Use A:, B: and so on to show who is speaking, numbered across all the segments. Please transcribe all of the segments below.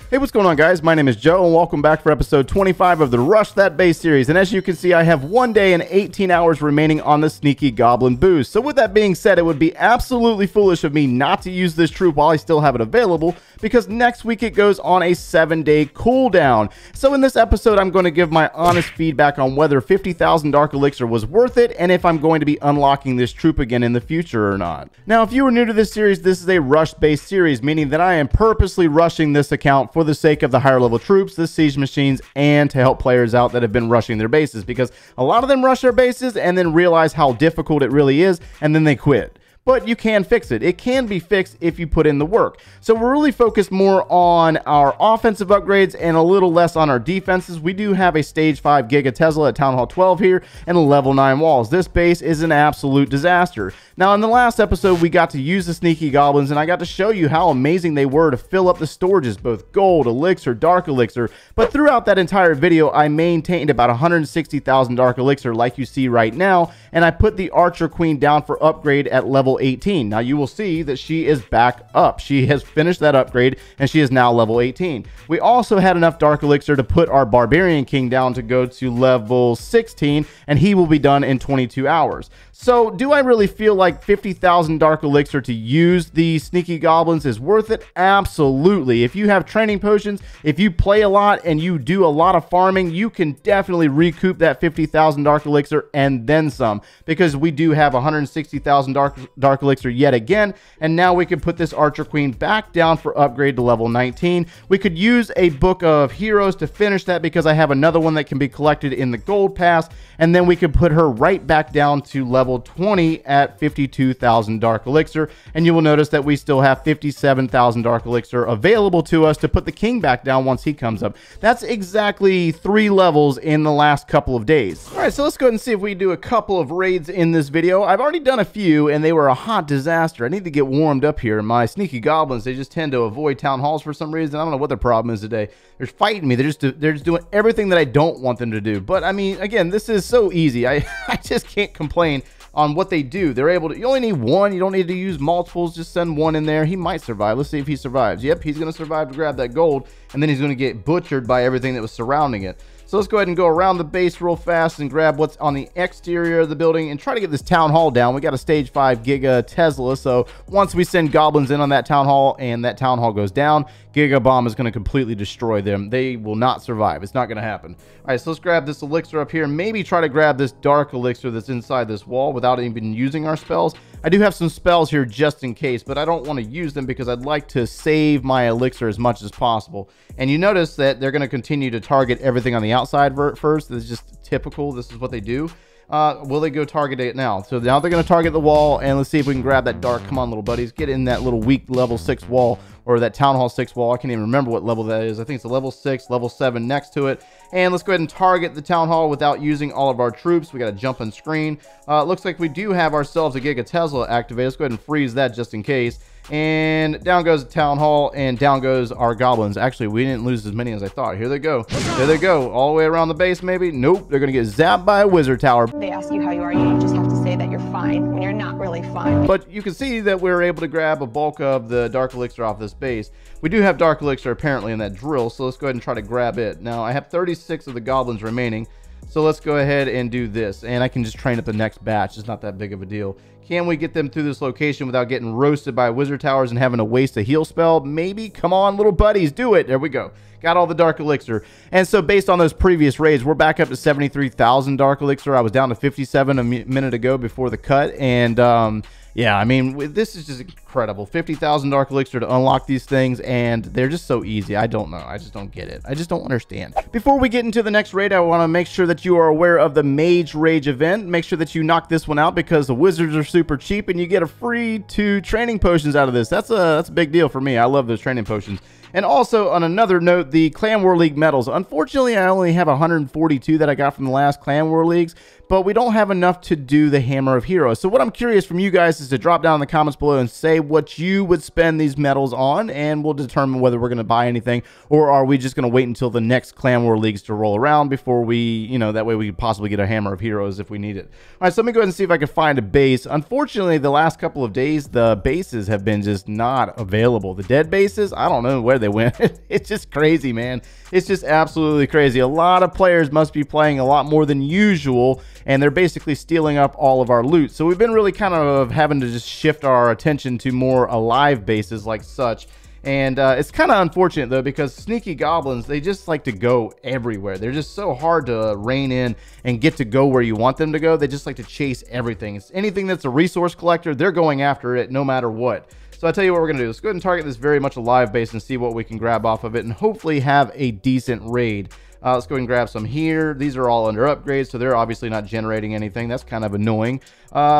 A: Hey, what's going on, guys? My name is Joe, and welcome back for episode 25 of the Rush That Base series. And as you can see, I have 1 day and 18 hours remaining on the Sneaky Goblin boost. So with that being said, it would be absolutely foolish of me not to use this troop while I still have it available, because next week it goes on a 7-day cooldown. So in this episode, I'm going to give my honest feedback on whether 50,000 Dark Elixir was worth it, and if I'm going to be unlocking this troop again in the future or not. Now, if you are new to this series, this is a rush-based series, meaning that I am purposely rushing this account for the sake of the higher level troops, the siege machines, and to help players out that have been rushing their bases, because a lot of them rush their bases and then realize how difficult it really is, and then they quit. But you can fix it. It can be fixed if you put in the work. So we're really focused more on our offensive upgrades and a little less on our defenses. We do have a stage 5 Giga Tesla at Town Hall 12 here and a level 9 walls. This base is an absolute disaster. Now, in the last episode, we got to use the Sneaky Goblins, and I got to show you how amazing they were to fill up the storages, both gold, elixir, dark elixir. But throughout that entire video, I maintained about 160,000 dark elixir like you see right now, and I put the Archer Queen down for upgrade at level 18. Now you will see that she is back up. She has finished that upgrade and she is now level 18. We also had enough dark elixir to put our Barbarian King down to go to level 16, and he will be done in 22 hours. So do I really feel like 50,000 dark elixir to use the Sneaky Goblins is worth it? Absolutely. If you have training potions, if you play a lot and you do a lot of farming, you can definitely recoup that 50,000 dark elixir and then some, because we do have 160,000 dark elixir yet again, and now we can put this Archer Queen back down for upgrade to level 19. We could use a book of heroes to finish that, because I have another one that can be collected in the gold pass, and then we could put her right back down to level 20 at 52,000 dark elixir, and you will notice that we still have 57,000 dark elixir available to us to put the king back down once he comes up. That's exactly 3 levels in the last couple of days. All right, so let's go ahead and see if we do a couple of raids in this video. I've already done a few, and they were a hot disaster. I need to get warmed up here. My Sneaky Goblins, they just tend to avoid town halls for some reason. I don't know what their problem is today. They're fighting me. They're just doing everything that I don't want them to do. But I mean, again, this is so easy. I just can't complain on what they do. They're able to, you only need one, you don't need to use multiples, just send one in there. He might survive. Let's see if he survives. Yep, he's going to survive to grab that gold, and then he's going to get butchered by everything that was surrounding it. So let's go ahead and go around the base real fast and grab what's on the exterior of the building and try to get this town hall down. We got a stage 5 Giga Tesla, so once we send goblins in on that town hall and that town hall goes down, Giga Bomb is going to completely destroy them. They will not survive. It's not going to happen. All right, so let's grab this elixir up here. Maybe try to grab this dark elixir that's inside this wall without even using our spells. I do have some spells here just in case, but I don't want to use them because I'd like to save my elixir as much as possible. And you notice that they're going to continue to target everything on the outside first. This is just typical. This is what they do. Will they go target it now? So now they're going to target the wall, and let's see if we can grab that dark. Come on, little buddies. Get in that little weak level 6 wall, or that Town Hall 6 wall. I can't even remember what level that is. I think it's a level 6, level 7 next to it. And let's go ahead and target the Town Hall without using all of our troops. We got a jumping screen. Looks like we do have ourselves a Giga Tesla activated. Let's go ahead and freeze that just in case. And down goes the Town Hall, and down goes our goblins. Actually, we didn't lose as many as I thought. Here they go. There they go. All the way around the base, maybe? Nope. They're going to get zapped by a wizard tower.
B: They ask you how you are. You just have to say that you're fine when you're not really fine.
A: But you can see that we're able to grab a bulk of the dark elixir off this base. We do have dark elixir apparently in that drill, so let's go ahead and try to grab it. Now, I have 36 of the goblins remaining. So let's go ahead and do this, and I can just train up the next batch. It's not that big of a deal. Can we get them through this location without getting roasted by wizard towers and having to waste a heal spell? Maybe. Come on, little buddies, do it. There we go. Got all the dark elixir. And so based on those previous raids, we're back up to 73,000 dark elixir. I was down to 57 a minute ago before the cut, and yeah, I mean, this is just incredible. 50,000 dark elixir to unlock these things, and they're just so easy. I don't know. I just don't get it. I just don't understand. Before we get into the next raid, I want to make sure that you are aware of the Mage Rage event. Make sure that you knock this one out because the wizards are super cheap, and you get a free 2 training potions out of this. That's a big deal for me. I love those training potions. And also, on another note, the Clan War League medals. Unfortunately, I only have 142 that I got from the last Clan War Leagues, but we don't have enough to do the Hammer of Heroes. So what I'm curious from you guys is to drop down in the comments below and say what you would spend these medals on, and we'll determine whether we're going to buy anything, or are we just going to wait until the next Clan War Leagues to roll around before we, you know, that way we could possibly get a Hammer of Heroes if we need it. All right, so let me go ahead and see if I can find a base. Unfortunately, the last couple of days, the bases have been just not available. The dead bases, I don't know where they went. It's just crazy, man. It's just absolutely crazy. A lot of players must be playing a lot more than usual, and they're basically stealing up all of our loot. So we've been really kind of having to just shift our attention to more alive bases like such. And it's kind of unfortunate, though, because sneaky goblins, they just like to go everywhere. They're just so hard to rein in and get to go where you want them to go. They just like to chase everything. It's anything that's a resource collector, they're going after it no matter what. So I tell you what we're going to do. Let's go ahead and target this very much alive base and see what we can grab off of it and hopefully have a decent raid. Let's go ahead and grab some here. These are all under upgrades, so they're obviously not generating anything. That's kind of annoying.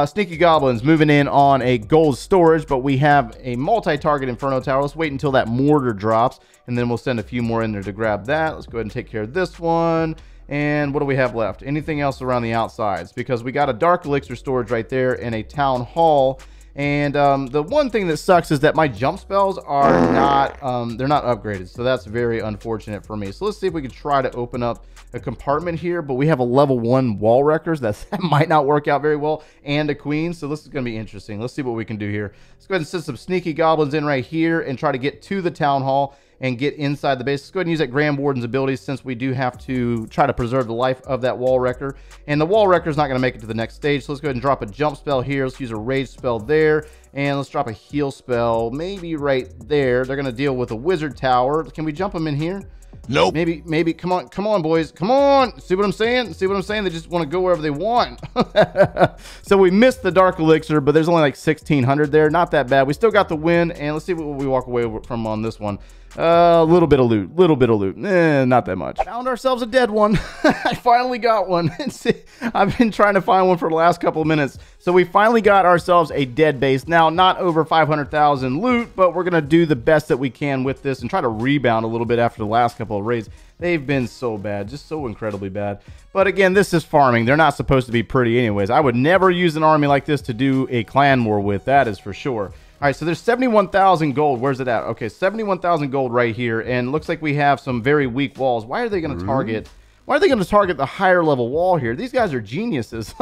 A: Sneaky goblins moving in on a gold storage, but we have a multi-target Inferno Tower. Let's wait until that mortar drops, and then we'll send a few more in there to grab that. Let's go ahead and take care of this one. And what do we have left? Anything else around the outsides? Because we got a Dark Elixir storage right there and a Town Hall. And the one thing that sucks is that my jump spells are not, they're not upgraded. So that's very unfortunate for me. So let's see if we can try to open up a compartment here. But we have a level 1 wall wreckers. That might not work out very well. And a queen. So this is going to be interesting. Let's see what we can do here. Let's go ahead and send some sneaky goblins in right here and try to get to the town hall and get inside the base. Let's go ahead and use that Grand Warden's abilities since we do have to try to preserve the life of that wall wrecker. And the wall wrecker is not going to make it to the next stage. So let's go ahead and drop a jump spell here. Let's use a rage spell there. And let's drop a heal spell maybe right there. They're going to deal with a wizard tower. Can we jump them in here?
C: Nope.
A: Maybe. Come on, boys. Come on. See what I'm saying? See what I'm saying? They just want to go wherever they want. So we missed the Dark Elixir, but there's only like 1,600 there. Not that bad. We still got the win, and let's see what we walk away from on this one. A little bit of loot. Not that much. Found ourselves a dead one. I finally got one. I've been trying to find one for the last couple of minutes. So we finally got ourselves a dead base. Now, not over 500,000 loot, but we're going to do the best that we can with this and try to rebound a little bit after the last couple of raids. They've been so bad, just so incredibly bad. But again, this is farming. They're not supposed to be pretty anyways. I would never use an army like this to do a clan war with. That is for sure. All right, so there's 71,000 gold. Where's it at? Okay, 71,000 gold right here, and looks like we have some very weak walls. Why are they going to target? Why are they going to target the higher level wall here? These guys are geniuses.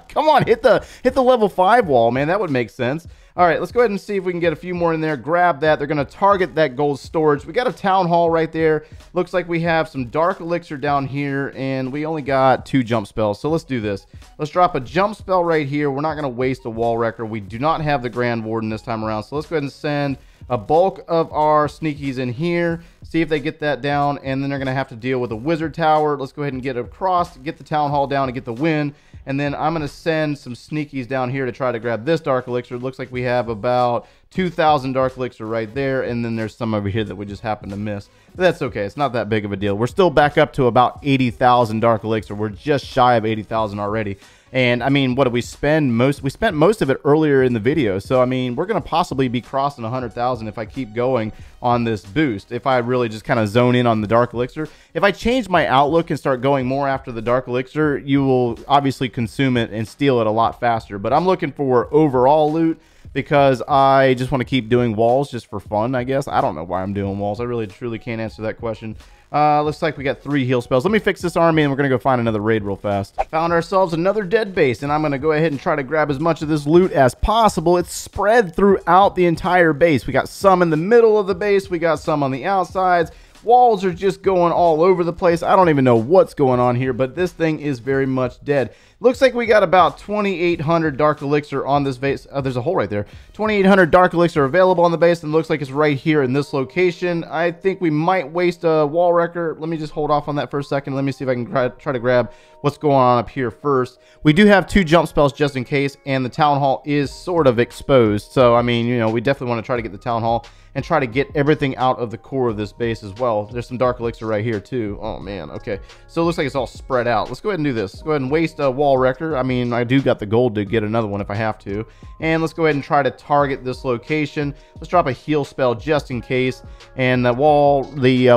A: Come on, hit the level 5 wall, man. That would make sense. All right, let's go ahead and see if we can get a few more in there. Grab that. They're going to target that gold storage. We got a town hall right there. Looks like we have some dark elixir down here, and we only got 2 jump spells. So let's do this. Let's drop a jump spell right here. We're not going to waste a wall wrecker. We do not have the Grand Warden this time around. So let's go ahead and send a bulk of our sneakies in here, see if they get that down, and then they're going to have to deal with a wizard tower. Let's go ahead and get across, get the town hall down, and get the win. And then I'm going to send some sneakies down here to try to grab this dark elixir. It looks like we have about 2,000 dark elixir right there, and then there's some over here that we just happen to miss. But that's okay. It's not that big of a deal. We're still back up to about 80,000 dark elixir. We're just shy of 80,000 already. And I mean, what did we spend most? We spent most of it earlier in the video. So I mean, we're going to possibly be crossing 100,000 if I keep going on this boost. If I really just kind of zone in on the dark elixir. If I change my outlook and start going more after the dark elixir, you will obviously consume it and steal it a lot faster. But I'm looking for overall loot, because I just want to keep doing walls just for fun, I guess. I don't know why I'm doing walls. I really truly can't answer that question. Looks like we got 3 heal spells. Let me fix this army, and we're going to go find another raid real fast. Found ourselves another dead base, and I'm going to go ahead and try to grab as much of this loot as possible. It's spread throughout the entire base. We got some in the middle of the base. We got some on the outsides. Walls are just going all over the place. I don't even know what's going on here, but this thing is very much dead. Looks like we got about 2,800 dark elixir on this base. Oh, there's a hole right there. 2,800 dark elixir available on the base, and looks like it's right here in this location. I think we might waste a wall wrecker. Let me just hold off on that for a second. Let me see if I can try to grab what's going on up here first. We do have 2 jump spells just in case, and the town hall is sort of exposed. So, I mean, you know, we definitely want to try to get the town hall and try to get everything out of the core of this base as well. There's some dark elixir right here too. Oh man, okay. So it looks like it's all spread out. Let's go ahead and do this. Let's go ahead and waste a wall wrecker. I mean, I do got the gold to get another one if I have to. And let's go ahead and try to target this location. Let's drop a heal spell just in case. And the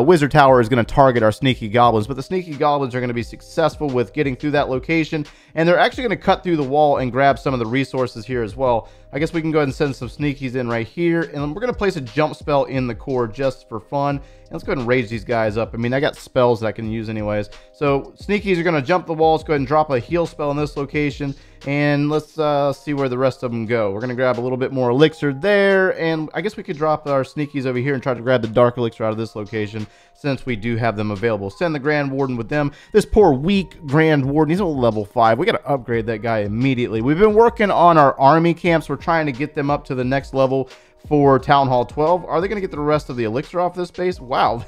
A: wizard tower is going to target our sneaky goblins, but the sneaky goblins are going to be successful with getting through that location, and they're actually going to cut through the wall and grab some of the resources here as well. I guess we can go ahead and send some sneakies in right here, and we're going to place a jump spell in the core just for fun. And let's go ahead and rage these guys up. I mean, I got spells that I can use anyways. So sneakies are going to jump the walls. Go ahead and drop a heal spell in this location, and let's see where the rest of them go. We're going to grab a little bit more elixir there, and I guess we could drop our sneakies over here and try to grab the dark elixir out of this location since we do have them available. Send the Grand Warden with them. This poor weak Grand Warden, he's only level 5. We got to upgrade that guy immediately. We've been working on our army camps. We're trying to get them up to the next level for Town Hall 12. Are they going to get the rest of the elixir off this base? Wow,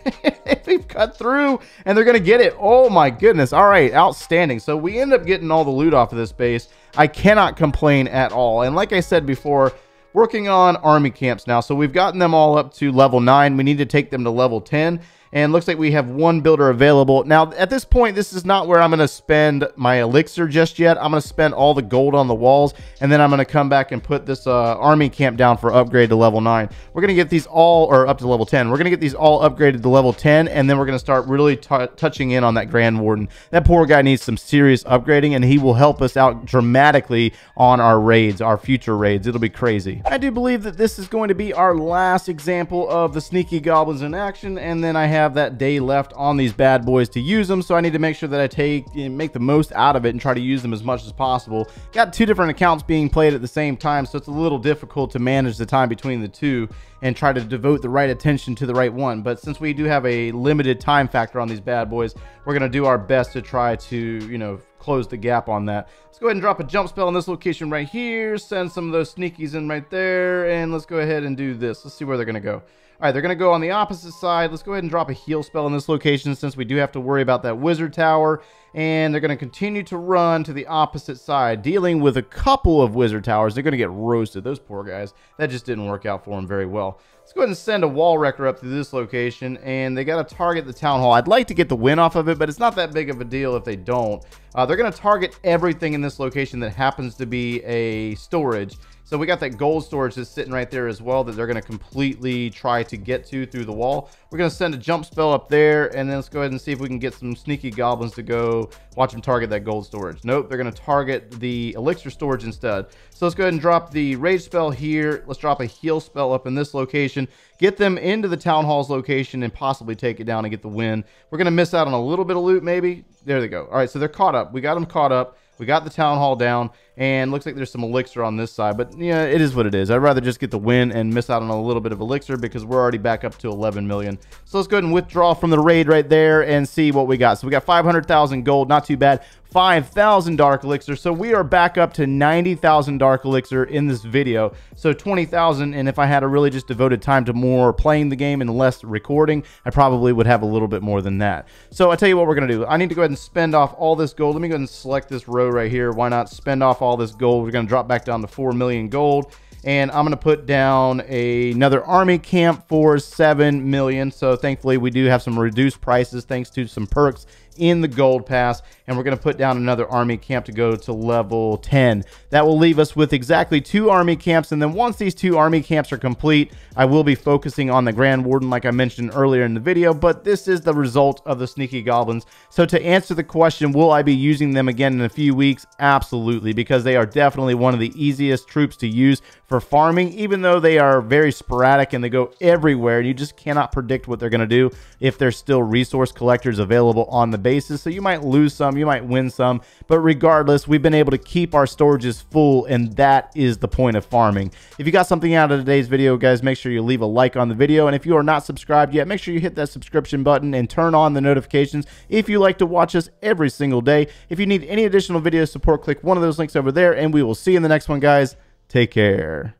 A: they've cut through and they're going to get it. Oh my goodness. All right, outstanding. So we end up getting all the loot off of this base. I cannot complain at all. And like I said before, working on army camps now. So we've gotten them all up to level 9. We need to take them to level 10. And looks like we have 1 builder available. Now, at this point, this is not where I'm going to spend my elixir just yet. I'm going to spend all the gold on the walls, and then I'm going to come back and put this army camp down for upgrade to level 9. We're going to get these all, or up to level 10. We're going to get these all upgraded to level 10, and then we're going to start really touching in on that Grand Warden. That poor guy needs some serious upgrading, and he will help us out dramatically on our raids, our future raids. It'll be crazy. I do believe that this is going to be our last example of the sneaky goblins in action, and then I have that day left on these bad boys to use them, so I need to make sure that I make the most out of it and try to use them as much as possible. Got 2 different accounts being played at the same time, so it's a little difficult to manage the time between the 2 and try to devote the right attention to the right one. But since we do have a limited time factor on these bad boys, we're going to do our best to try to, you know, close the gap on that. Let's go ahead and drop a jump spell in this location right here, send some of those sneakies in right there, and let's go ahead and do this. Let's see where they're going to go. All right, they're going to go on the opposite side. Let's go ahead and drop a heal spell in this location since we do have to worry about that wizard tower. And they're going to continue to run to the opposite side, dealing with a couple of wizard towers. They're going to get roasted. Those poor guys. That just didn't work out for them very well. Let's go ahead and send a wall wrecker up to this location, and they got to target the town hall. I'd like to get the win off of it, but it's not that big of a deal if they don't. They're going to target everything in this location that happens to be a storage. So we got that gold storage that's sitting right there as well that they're going to completely try to get to through the wall. We're going to send a jump spell up there, and then let's go ahead and see if we can get some sneaky goblins to go watch them target that gold storage. Nope, they're going to target the elixir storage instead. So let's go ahead and drop the rage spell here. Let's drop a heal spell up in this location. Get them into the town hall's location and possibly take it down and get the win. We're going to miss out on a little bit of loot maybe. There they go. All right, so they're caught up. We got them caught up. We got the town hall down, and looks like there's some elixir on this side, but yeah, it is what it is. I'd rather just get the win and miss out on a little bit of elixir because we're already back up to 11 million. So let's go ahead and withdraw from the raid right there and see what we got. So we got 500,000 gold, not too bad. 5,000 dark elixir, so we are back up to 90,000 dark elixir in this video. So 20,000, and if I had a really just devoted time to more playing the game and less recording, I probably would have a little bit more than that. So I tell you what we're gonna do. I need to go ahead and spend off all this gold. Let me go ahead and select this row right here. Why not spend off all this gold? We're gonna drop back down to 4 million gold. And I'm going to put down another army camp for 7 million. So thankfully we do have some reduced prices thanks to some perks in the gold pass, and we're going to put down another army camp to go to level 10. That will leave us with exactly 2 army camps, and then once these 2 army camps are complete, I will be focusing on the Grand Warden like I mentioned earlier in the video, but this is the result of the sneaky goblins. So to answer the question, will I be using them again in a few weeks? Absolutely, because they are definitely one of the easiest troops to use for farming, even though they are very sporadic and they go everywhere, and you just cannot predict what they're going to do if there's still resource collectors available on the bases. So you might lose some, you might win some, but regardless, we've been able to keep our storages full, and that is the point of farming. If you got something out of today's video, guys, make sure you leave a like on the video, and if you are not subscribed yet, make sure you hit that subscription button and turn on the notifications if you like to watch us every single day. If you need any additional video support, click one of those links over there, and we will see you in the next one, guys. Take care.